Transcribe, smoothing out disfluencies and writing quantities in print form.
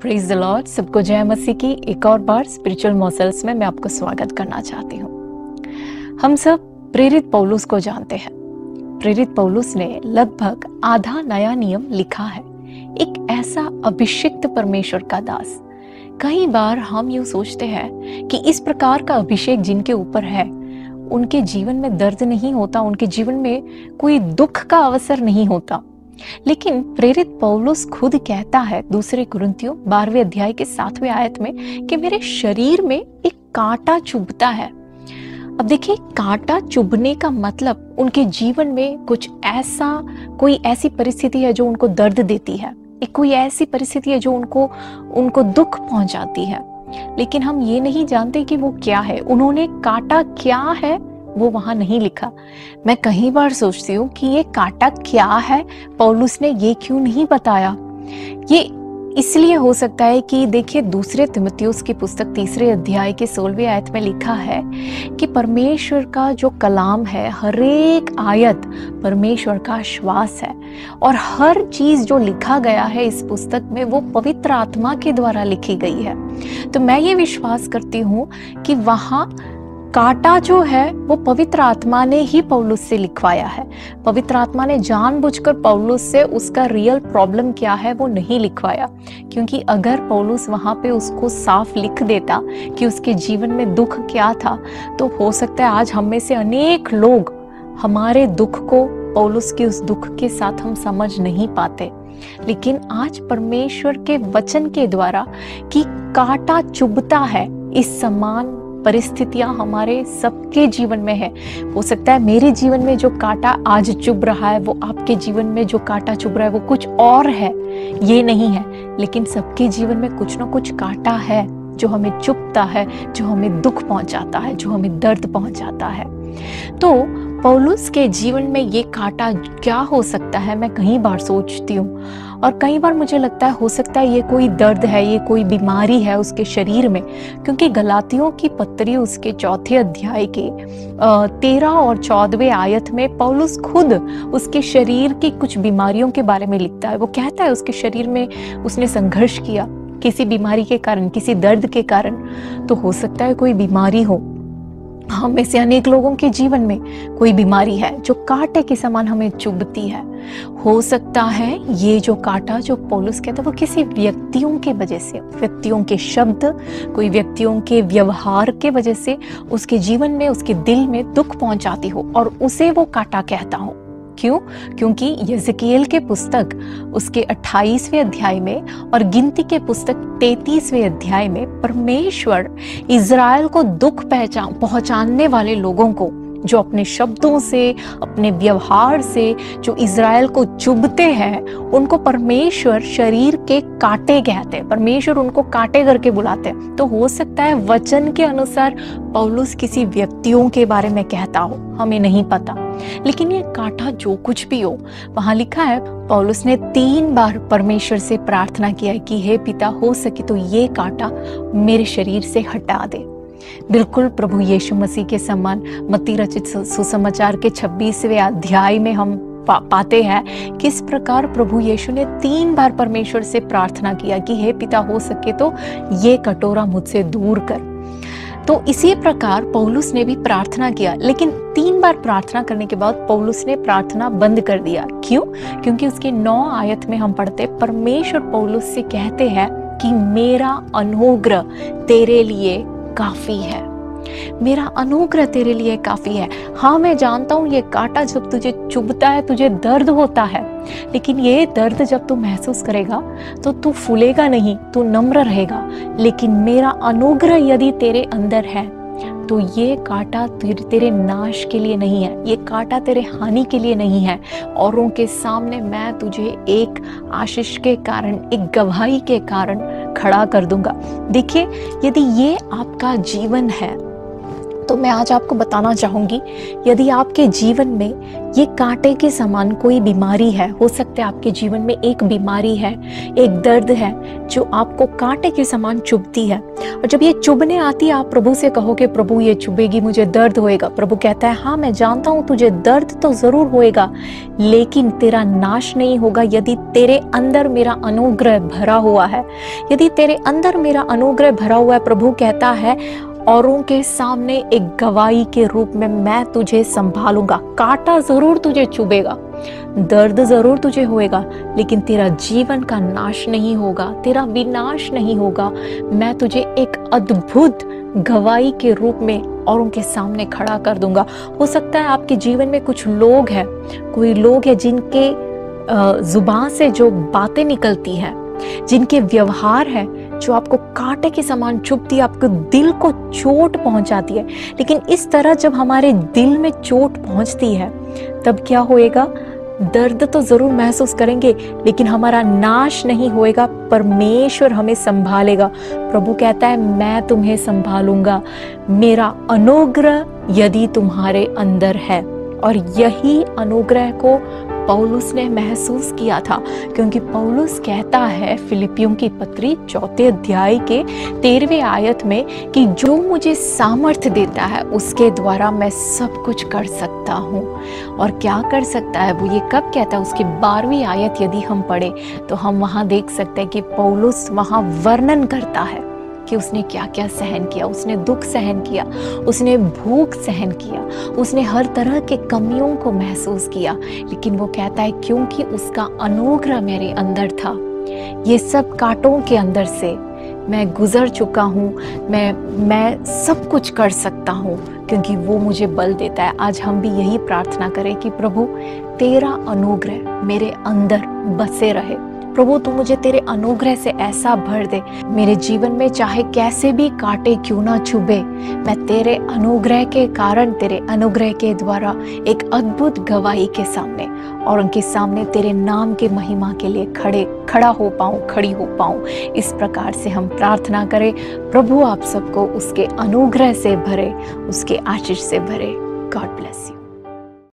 Praise the Lord. सबको जय मसीह की एक और बार स्पिरिचुअल मॉसल्स में मैं आपको स्वागत करना चाहती हूँ। हम सब प्रेरित पौलुस को जानते हैं। प्रेरित पौलुस ने लगभग आधा नया नियम लिखा है। एक ऐसा अभिषिक्त परमेश्वर का दास। कई बार हम यूँ सोचते हैं कि इस प्रकार का अभिषेक जिनके ऊपर है उनके जीवन में दर्द नहीं होता, उनके जीवन में कोई दुख का अवसर नहीं होता। लेकिन प्रेरित पौलुस खुद कहता है दूसरे कुरिन्थियों 12वें अध्याय के 7वें आयत में कि मेरे शरीर में एक कांटा चुभता है। अब देखिए, कांटा चुभने का मतलब उनके जीवन में कुछ ऐसा, कोई ऐसी परिस्थिति है जो उनको दर्द देती है, एक कोई ऐसी परिस्थिति है जो उनको दुख पहुंचाती है। लेकिन हम ये नहीं जानते कि वो क्या है। उन्होंने कांटा क्या है वो वहां नहीं लिखा। मैं कई बार सोचती हूँ कि ये कांटा क्या है, पौलुस ने ये क्यों नहीं बताया। ये इसलिए हो सकता है कि देखिए, दूसरे तीमुथियुस की पुस्तक 3 अध्याय के 16वें आयत में लिखा है कि परमेश्वर का जो कलाम है, हर एक आयत परमेश्वर का श्वास है और हर चीज जो लिखा गया है इस पुस्तक में वो पवित्र आत्मा के द्वारा लिखी गई है। तो मैं ये विश्वास करती हूँ कि वहां कांटा जो है वो पवित्र आत्मा ने ही पौलुस से लिखवाया है। पवित्र आत्मा ने जानबूझकर पौलुस से उसका रियल प्रॉब्लम क्या है वो नहीं लिखवाया, क्योंकि अगर पौलुस वहां पे उसको साफ लिख देता कि उसके जीवन में दुख क्या था, तो हो सकता है आज हम में से अनेक लोग हमारे दुख को पौलुस के उस दुख के साथ हम समझ नहीं पाते। लेकिन आज परमेश्वर के वचन के द्वारा कि कांटा चुभता है, इस समान परिस्थितियां हमारे सबके जीवन में है। हो सकता है मेरे जीवन में जो कांटा आज चुभ रहा है वो आपके जीवन में जो कांटा चुभ रहा है वो कुछ और है, ये नहीं है। लेकिन सबके जीवन में कुछ ना कुछ कांटा है जो हमें चुभता है, जो हमें दुख पहुंचाता है, जो हमें दर्द पहुंचाता है। तो पौलुस के जीवन में ये कांटा क्या हो सकता है, मैं कई बार सोचती हूँ। और कई बार मुझे लगता है हो सकता है ये कोई दर्द है, ये कोई बीमारी है उसके शरीर में, क्योंकि गलातियों की पत्री उसके 4 अध्याय के 13 और 14वें आयत में पौलुस खुद उसके शरीर की कुछ बीमारियों के बारे में लिखता है। वो कहता है उसके शरीर में उसने संघर्ष किया किसी बीमारी के कारण, किसी दर्द के कारण। तो हो सकता है कोई बीमारी हो। हम में से अनेक लोगों के जीवन में कोई बीमारी है जो कांटे के समान हमें चुभती है। हो सकता है ये जो कांटा जो पौलुस कहता है वो किसी व्यक्तियों के वजह से, व्यक्तियों के शब्द, कोई व्यक्तियों के व्यवहार के वजह से उसके जीवन में, उसके दिल में दुख पहुंचाती हो और उसे वो कांटा कहता हो। क्यों? क्योंकि यिर्मयाह के पुस्तक उसके 28वें अध्याय में और गिनती के पुस्तक 33वें अध्याय में परमेश्वर इज़राइल को दुख पहुंचाने वाले लोगों को, जो अपने शब्दों से, अपने व्यवहार से जो इज़राइल को चुभते हैं, उनको परमेश्वर शरीर के कांटे कहते हैं। परमेश्वर उनको कांटे करके बुलाते हैं। तो हो सकता है वचन के अनुसार पौलुस किसी व्यक्तियों के बारे में कहता हो, हमें नहीं पता। लेकिन ये कांटा जो कुछ भी हो, वहां लिखा है पौलुस ने 3 बार परमेश्वर से प्रार्थना किया है कि हे पिता, हो सके तो ये कांटा मेरे शरीर से हटा दे। बिल्कुल प्रभु यीशु मसीह के समान मत्ती रचित सुसमाचार के 26वें अध्याय में हम पाते हैं किस प्रकार प्रभु यीशु ने 3 बार परमेश्वर से प्रार्थना किया कि हे पिता, हो सके तो ये कटोरा मुझसे दूर कर। तो इसी प्रकार पौलुस ने भी प्रार्थना किया, लेकिन 3 बार प्रार्थना करने के बाद पौलुस ने प्रार्थना बंद कर दिया। क्यों? क्योंकि उसके 9 आयत में हम पढ़ते, परमेश्वर पौलुस से कहते हैं कि मेरा अनुग्रह तेरे लिए काफी है, मेरा अनुग्रह तेरे लिए काफी है। हाँ, मैं जानता हूँ ये कांटा जब तुझे चुभता है, तुझे दर्द होता है, लेकिन ये दर्द जब तू महसूस करेगा तो तू फूलेगा नहीं, तू नम्र रहेगा। लेकिन मेरा अनुग्रह यदि तेरे अंदर है तो ये कांटा तेरे नाश के लिए नहीं है, ये कांटा तेरे हानि के लिए नहीं है। औरों के सामने मैं तुझे एक आशीष के कारण, एक गवाही के कारण खड़ा कर दूंगा। देखिए, यदि ये आपका जीवन है तो मैं आज आपको बताना चाहूंगी, यदि आपके जीवन में ये कांटे के समान कोई बीमारी है, हो सकता है आपके जीवन में एक बीमारी है, एक दर्द है जो आपको कांटे के समान चुभती है, और जब ये चुभने आती है आप प्रभु से कहोगे प्रभु ये चुभेगी, मुझे दर्द होएगा। प्रभु कहता है हाँ मैं जानता हूँ तुझे दर्द तो जरूर होएगा, लेकिन तेरा नाश नहीं होगा यदि तेरे अंदर मेरा अनुग्रह भरा हुआ है। यदि तेरे अंदर मेरा अनुग्रह भरा हुआ है, प्रभु कहता है औरों के सामने एक गवाही के रूप में मैं तुझे संभालूंगा। कांटा जरूर तुझे चुभेगा, दर्द जरूर तुझे होएगा, लेकिन तेरा जीवन का नाश नहीं होगा, तेरा विनाश नहीं होगा। मैं तुझे एक अद्भुत गवाही के रूप में औरों के सामने खड़ा कर दूंगा। हो सकता है आपके जीवन में कुछ लोग हैं, कोई लोग हैं जिनके जुबान से जो बातें निकलती हैं, जिनके व्यवहार है जो आपको कांटे के समान चुभती है, आपको दिल को चोट पहुंचाती है। लेकिन इस तरह जब हमारे दिल में चोट पहुंचती है तब क्या होएगा? दर्द तो जरूर महसूस करेंगे, लेकिन हमारा नाश नहीं होएगा। परमेश्वर हमें संभालेगा। प्रभु कहता है मैं तुम्हें संभालूंगा, मेरा अनुग्रह यदि तुम्हारे अंदर है। और यही अनुग्रह को पौलुस ने महसूस किया था, क्योंकि पौलुस कहता है फिलिपियों की पत्री 4 अध्याय के 13वें आयत में कि जो मुझे सामर्थ्य देता है उसके द्वारा मैं सब कुछ कर सकता हूँ। और क्या कर सकता है वो, ये कब कहता है? उसकी 12वीं आयत यदि हम पढ़े तो हम वहाँ देख सकते हैं कि पौलुस वहाँ वर्णन करता है कि उसने क्या क्या सहन किया। उसने दुख सहन किया, उसने भूख सहन किया, उसने हर तरह के कमियों को महसूस किया, लेकिन वो कहता है क्योंकि उसका अनुग्रह मेरे अंदर था, ये सब कांटों के अंदर से मैं गुजर चुका हूँ, मैं सब कुछ कर सकता हूँ क्योंकि वो मुझे बल देता है। आज हम भी यही प्रार्थना करें कि प्रभु तेरा अनुग्रह मेरे अंदर बसे रहे। प्रभु तू मुझे तेरे अनुग्रह से ऐसा भर दे, मेरे जीवन में चाहे कैसे भी कांटे क्यों ना चुभे, मैं तेरे अनुग्रह के कारण, तेरे अनुग्रह के द्वारा एक अद्भुत गवाही के सामने और उनके सामने तेरे नाम के महिमा के लिए खड़ा हो पाऊं, खड़ी हो पाऊं। इस प्रकार से हम प्रार्थना करें। प्रभु आप सबको उसके अनुग्रह से भरे, उसके आशीष से भरे। God bless you.